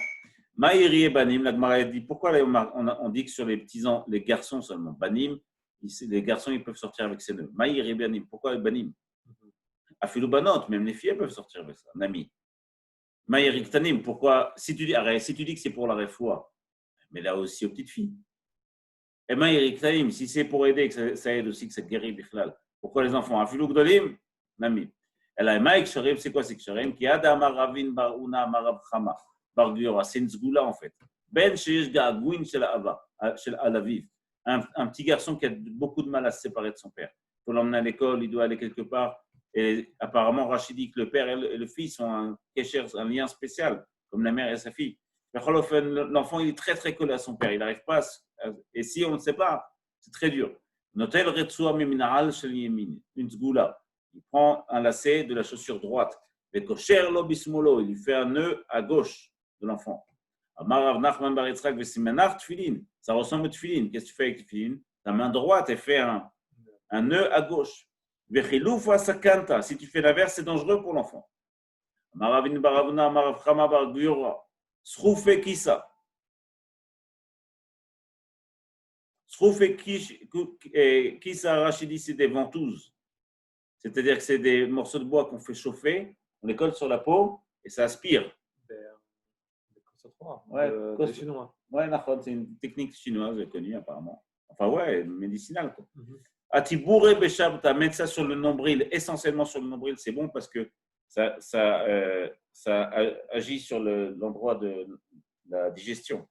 [SPEAKER 1] Maïri et Banim, la Gemara dit, pourquoi on dit que sur les petits les garçons seulement, Banim, Les garçons, ils peuvent sortir avec ses nœuds. Maïr et Banim. Pourquoi Banim? Afilou Banot, même les filles, elles peuvent sortir avec ça. Nami. Maïr Iktanim. Pourquoi? Si tu dis que c'est pour la réfoua, mais là aussi aux petites filles. Et Maïr Iktanim, si c'est pour aider, que ça aide aussi, que ça guérit Bichlal. Pourquoi les enfants? Afilou Gdolim, Nami. Elle a Maïk Sharim, c'est quoi? C'est que Sharim qui a Maravin Baruna Marav Chama. Bargiora, c'est une zgoula en fait. Ben Sheish Gagouin Shel Alaviv. Un petit garçon qui a beaucoup de mal à se séparer de son père. Il faut l'emmener à l'école, il doit aller quelque part. Et apparemment, Rachid dit que le père et le fils ont un lien spécial, comme la mère et sa fille. L'enfant, il est très très collé à son père. Il n'arrive pas et si on ne sait pas, c'est très dur. Notel Retsua Miminaral Shel Yemin. Une zgoula. Il prend un lacet de la chaussure droite. Il lui fait un nœud à gauche de l'enfant. Ça ressemble au tefilin. Qu'est-ce que tu fais avec le tefilin? Ta main droite, elle fait un nœud à gauche. Si tu fais l'inverse, c'est dangereux pour l'enfant. Kisa Rachidi, c'est des ventouses. C'est-à-dire que c'est des morceaux de bois qu'on fait chauffer, on les colle sur la peau et ça aspire.
[SPEAKER 2] Des Chinois.
[SPEAKER 1] Ouais, c'est une technique chinoise connue apparemment. Enfin, ouais, médicinale. Atibouré Beshabta, mettre ça sur le nombril, essentiellement sur le nombril, c'est bon parce que ça agit sur l'endroit de la digestion.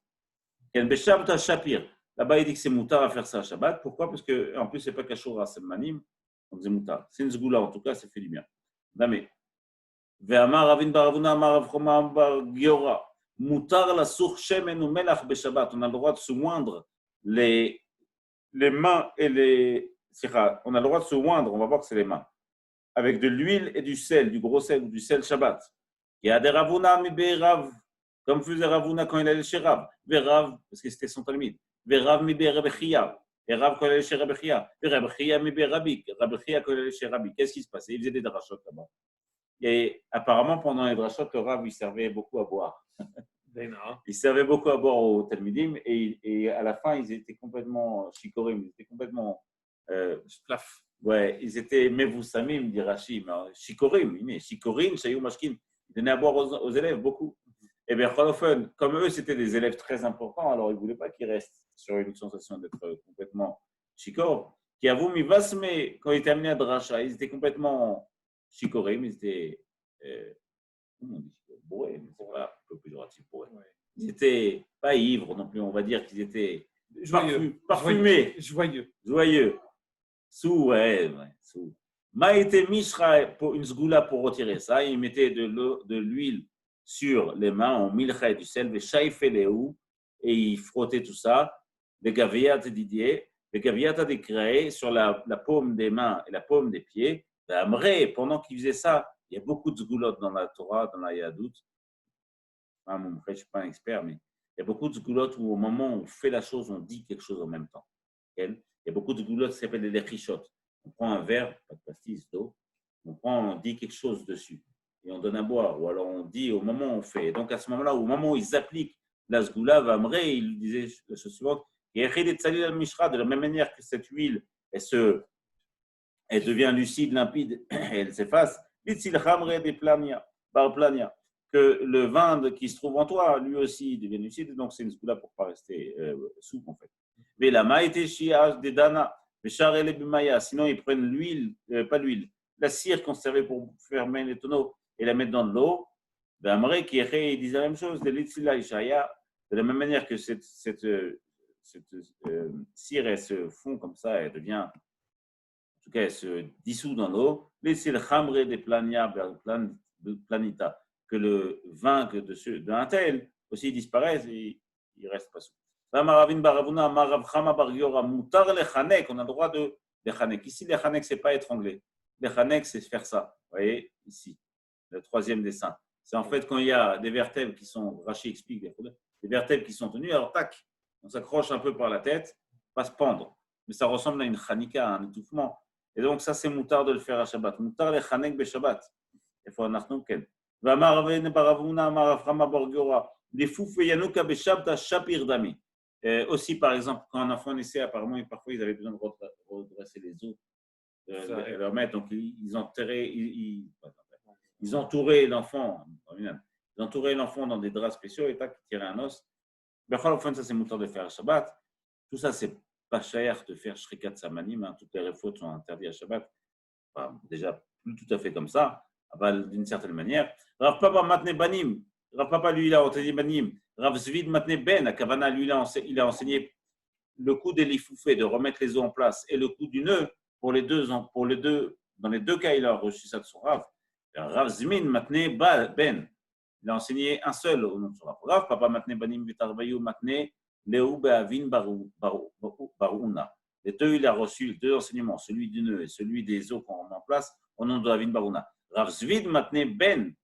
[SPEAKER 1] Beshabta Shapir. Là-bas, il dit que c'est moutar à faire ça à Shabbat. Pourquoi? Parce qu'en plus, ce n'est pas Kashura, c'est Manim. Donc, c'est moutar. C'est une zgoula, en tout cas, ça fait du bien. Damé. Ve'amar Ravin Baravuna, Amar Avchoma Bar Giora. Moutar la sour shemen ou melach beshabbat. On a le droit de se moindre les mains et les. On a le droit de se moindre, on va voir que c'est les mains, avec de l'huile et du sel, du gros sel ou du sel Shabbat. Il y a des Ravuna mi Be'erav, comme faisait Ravuna quand il allait chez Rav. Ve'rav, parce que c'était son talmid. Ve'rav mi Be'erav Chia. Et Rav quand il allait chez Rabbi Chia. Ve'rav Chia mi Be'erabi. Rabbi Chia quand il allait chez Rabbi. Qu'est-ce qui se passait? Il faisait des drachot là-bas. Et apparemment, pendant les drachot, le Rav, il servait beaucoup à boire. Ils servaient beaucoup à boire aux Talmidim et à la fin, ils étaient complètement shikorim, ils étaient complètement splaf. Ouais, ils étaient mevousamim, dit Rashi, shikorim, shikorim, shayou mashkin. Ils donnaient à boire aux élèves beaucoup. Et bien, comme eux, c'était des élèves très importants, alors ils ne voulaient pas qu'ils restent sur une sensation d'être complètement shikor. Qui avoue, mivasme, quand ils étaient amenés à Dracha, ils étaient complètement shikorim, ils étaient. Comment on dit? Bourrés, mais c'est pas un peu plus péjoratif pour eux. Ouais. Ils n'étaient pas ivres non plus, on va dire qu'ils étaient parfumés. Joyeux. Sous. Maïté Mishra, pour une zgoula pour retirer ça, ils mettaient de l'huile sur les mains, en milcha du sel, des shaïfeléou, et ils frottaient tout ça, des gaviyat Didier, des gaviyat des créés sur la paume des mains et la paume des pieds. Amré, pendant qu'ils faisaient ça, il y a beaucoup de zgoulottes dans la Torah, dans la Yahadout. Je ne suis pas un expert, mais il y a beaucoup de zgoulottes où au moment où on fait la chose, on dit quelque chose en même temps. Il y a beaucoup de zgoulottes qui s'appellent des lechichot. On prend un verre, pas de pastis, d'eau, on dit quelque chose dessus et on donne à boire. Ou alors on dit au moment où on fait. Et donc à ce moment-là, au moment où ils appliquent la zgoula, Vamré, il disait la chose suivante, de la même manière que cette huile, elle devient lucide, limpide, et elle s'efface. Que le vin qui se trouve en toi, lui aussi, devient lucide. Donc, c'est une zgoula pour ne pas rester souple, en fait. Mais la maïté shiach des dana, sinon ils prennent l'huile, pas l'huile, la cire qu'on servait pour fermer les tonneaux et la mettre dans de l'eau. Amré qui il disait la même chose, de la même manière que cette cire, elle se fond comme ça, elle devient. En tout cas, elle se dissout dans l'eau. Laissez le chambre des planita, que le vin d'un tel aussi disparaisse et il reste pas sous. On a le droit de lechanek. Ici, lechanek, ce n'est pas étrangler. Lechanek, c'est faire ça. Vous voyez, ici, le troisième dessin. C'est en fait quand il y a des vertèbres qui sont, Rachid explique, des vertèbres qui sont tenues, alors tac, on s'accroche un peu par la tête, pas se pendre. Mais ça ressemble à une chanika, un étouffement. Et donc, ça, c'est moutar de le faire à Shabbat. Moutar le chanek be Shabbat. Il faut un arnoken. V'amar avene baravuna amar aframa borgora. Les fouf yanouka be Shabbat shapir dami. Aussi, par exemple, quand un enfant naissait, apparemment, parfois, ils avaient besoin de redresser les os, de leur mettre. Donc, ils enterraient, ils entouraient l'enfant, ils entouraient l'enfant dans des draps spéciaux et tac, ils tiraient un os. Au fond, ça, c'est mouton de faire Shabbat. Tout ça, c'est pas cher de faire shrikat samanim. Toutes les fautes sont interdites à Shabbat. Enfin, déjà, plus tout à fait comme ça, d'une certaine manière. Rav Papa Matne Banim. Rav Papa, lui, il a enseigné Banim. Rav Zvid Matne Ben. Akavana, lui, il a enseigné le coup des lifoufés, de remettre les os en place, et le coup du nœud, dans les deux cas, il a reçu ça de son Rav. Rav Zmin Matne Ben. Il a enseigné un seul au nom de son Rav. Papa Matne Banim Vitarbayou Matne Leu Beavin Barouna. Les deux, il a reçu les deux enseignements, celui du nœud et celui des os qu'on remet en place, au nom de Avin Barouna. Rav Zvid Matne Ben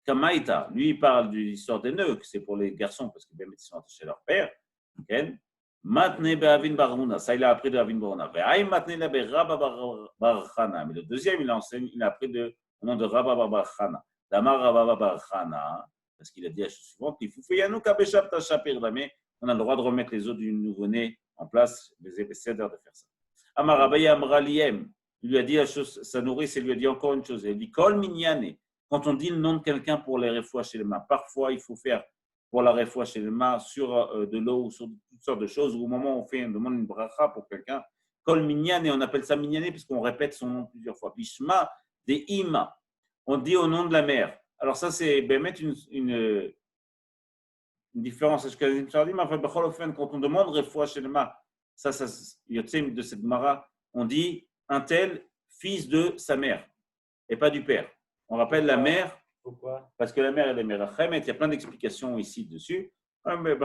[SPEAKER 1] Kamaïta, lui, il parle de l'histoire des nœuds, que c'est pour les garçons, parce que ils sont attachés à leur père. Matne Beavin Barouna, ça, il a appris de Avin Barouna. Ve'aï Matne Lebe Rabba Barchana. Mais le deuxième, il a appris au nom de Rabba Barchana. Damar Rabba Barchana, parce qu'il a dit à la chose suivante, il faut faire Yanouka Beshab Tashapir Dame. On a le droit de remettre les os du nouveau-né en place, les épaisseurs de faire ça. Amar Abaye Amraliem, il lui a dit la chose, sa nourrice, il lui a dit encore une chose. Il dit Kol Minyane, quand on dit le nom de quelqu'un pour les refouas chez les mains, parfois il faut faire pour la refoua chez les mains sur de l'eau ou sur toutes sortes de choses, ou au moment où on demande une bracha pour quelqu'un, Kol Minyane, on appelle ça Minyane parce qu'on répète son nom plusieurs fois. Bishma de Ima, on dit au nom de la mère. Alors ça, c'est mettre une différence. Quand on demande refoua chez les mains, ça, de cette mara, on dit un tel fils de sa mère et pas du père. On rappelle la mère.
[SPEAKER 3] Pourquoi?
[SPEAKER 1] Parce que la mère, elle est Merachem, il y a plein d'explications ici dessus. Mais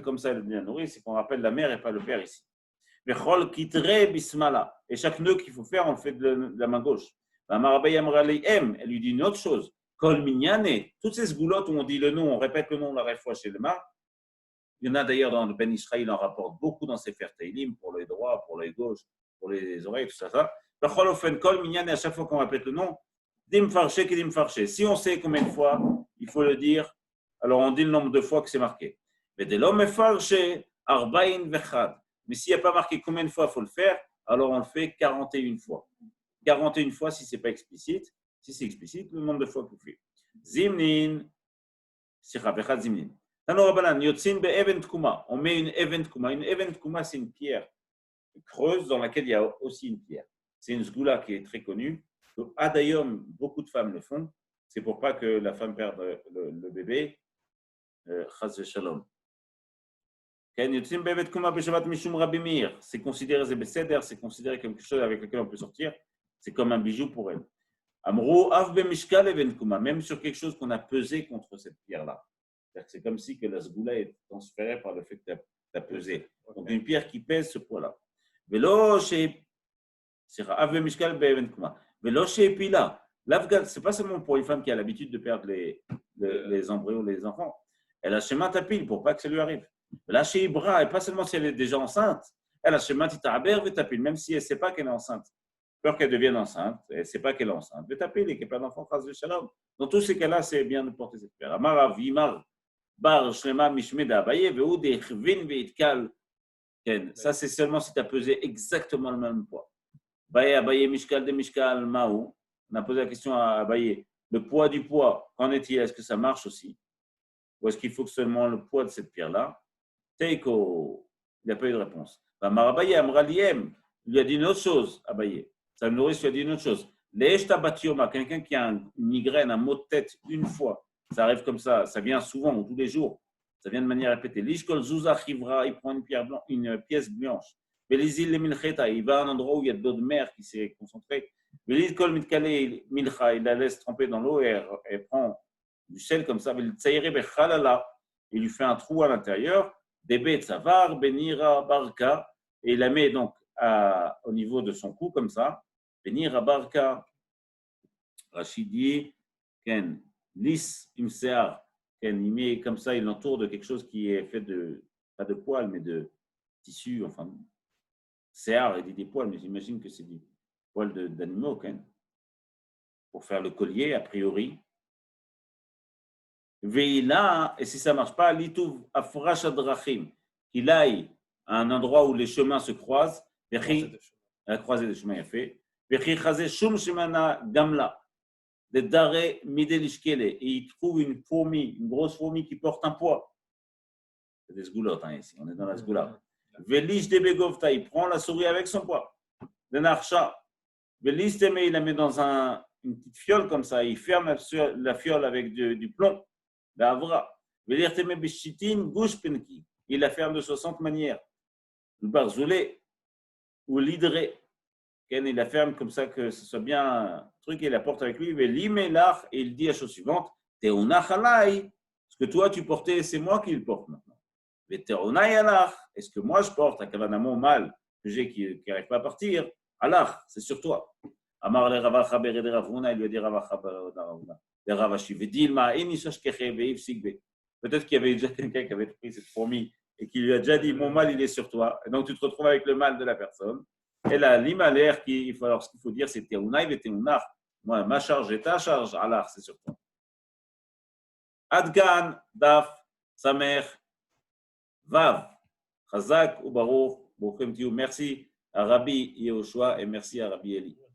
[SPEAKER 1] comme ça, elle est bien nourrie, c'est qu'on rappelle la mère et pas le père ici. Et chaque nœud qu'il faut faire, on le fait de la main gauche. Elle lui dit une autre chose. Kol minyane, toutes ces sgoulottes où on dit le nom, on répète le nom de la refoua chez les mains. Il y en a d'ailleurs dans le Ben Israël, il en rapporte beaucoup dans ses Teilim, pour les droits, pour les gauches, pour les oreilles, tout ça. Kol minyane, à chaque fois qu'on répète le nom, dim farché, kedim farché. Si on sait combien de fois il faut le dire, alors on dit le nombre de fois que c'est marqué. Mais de l'homme farché, arbaïn vechad. Mais s'il n'y a pas marqué combien de fois il faut le faire, alors on le fait 41 fois. 41 fois si ce n'est pas explicite. Si c'est explicite, le nombre de fois que vous faites. Zimnin, sichapechad zimnin. On met une even tkuma. Une even tkuma, c'est une pierre creuse dans laquelle il y a aussi une pierre. C'est une sgoula qui est très connue. Adayom, beaucoup de femmes le font. C'est pour pas que la femme perde le bébé. Chaz shalom. C'est considéré c'est considéré comme quelque chose avec lequel on peut sortir. C'est comme un bijou pour elle. Même sur quelque chose qu'on a pesé contre cette pierre-là. C'est comme si que la sgoula est transférée par le fait que tu as pesé. Donc une pierre qui pèse ce poids-là. C'est pas seulement pour une femme qui a l'habitude de perdre les embryons, les enfants. Elle a schéma tapil pour pas que ça lui arrive. Là, chez Ibra, et pas seulement si elle est déjà enceinte, elle a schéma titaber vetapil, même si elle ne sait pas qu'elle est enceinte. Peur qu'elle devienne enceinte, elle ne sait pas qu'elle est enceinte. Vetapil et qu'elle n'a pas d'enfant, chas v'shalom. Dans tous ces cas-là, c'est bien de porter cette pierre. Amar Avimar, bar shlema mishmeda abaye, ve'u dechvin ve'itkal. Ça, c'est seulement si tu as pesé exactement le même poids. Abaye mishkal de mishkal maou. On a posé la question à Abaye. Le poids du poids, qu'en est-il? Est-ce que ça marche aussi? Ou est-ce qu'il faut que seulement le poids de cette pierre-là? Teiko, il n'a pas eu de réponse. Abaye Amraliem, il lui a dit une autre chose, Abaye. Sa nourrice lui a dit une autre chose. L'eshta batioma, quelqu'un qui a une migraine, un mot de tête une fois, ça arrive comme ça vient souvent ou tous les jours, ça vient de manière répétée. L'ishkol zouza chivra, il prend une pièce blanche. Belizil le milcheta, il va à un endroit où il y a de l'eau de mer qui s'est concentrée. Belizkol mitkale milcha, il la laisse tremper dans l'eau et elle prend du sel comme ça. Il lui fait un trou à l'intérieur. Debet savar, benira barka, et il la met donc au niveau de son cou comme ça. Benira barka, Rachidi, ken lis imsear, ken il met comme ça, il l'entoure de quelque chose qui est fait de pas de poils mais de tissu, enfin sear, il dit des poils, mais j'imagine que c'est des poils d'animaux, ken, pour faire le collier a priori. Veila, et si ça ne marche pas, l'itouv afrash adrachim, qu'il aille un endroit où les chemins se croisent,
[SPEAKER 2] C'est de chemin.
[SPEAKER 1] à la croisée des chemins, il a fait. Vechi chazé shum shemana gamla, de dare midelishkele, et il trouve une fourmi, une grosse fourmi qui porte un poids. C'est des sgoulottes hein, ici, on est dans la sgoula. Velish de begovta, il prend la souris avec son poids. De narcha. Velish teme, il la met dans une petite fiole comme ça, il ferme la fiole avec du plomb. D'avra. Velir teme bishitin gouche penki, il la ferme de 60 manières. Le barzoulé ou l'hydré. Il la ferme comme ça que ce soit bien un truc et il la porte avec lui. Et il dit la chose suivante, ce que toi tu portais, c'est moi qui le porte maintenant. Est-ce que moi je porte un kavanamo mal que j'ai qui n'arrive pas à partir? Allah, c'est sur toi. Amar le Ravacha Bered Ravuna, il lui a dit Ravacha Bered Ravuna. Le Ravashi Vedilma, Enishashkeche Veivsigbe. Peut-être qu'il y avait déjà quelqu'un qui avait pris cette fourmi et qui lui a déjà dit mon mal il est sur toi. Et donc tu te retrouves avec le mal de la personne. Et là, l'imalaire, ce qu'il faut dire, c'est Teunai et Teunar. Moi, ma charge et ta charge, Allah, c'est sur toi. Adgan, Daf, Samer, Vav, Chazak ou Baruch, Merci à Rabbi Yehoshua et merci à Rabbi Eli.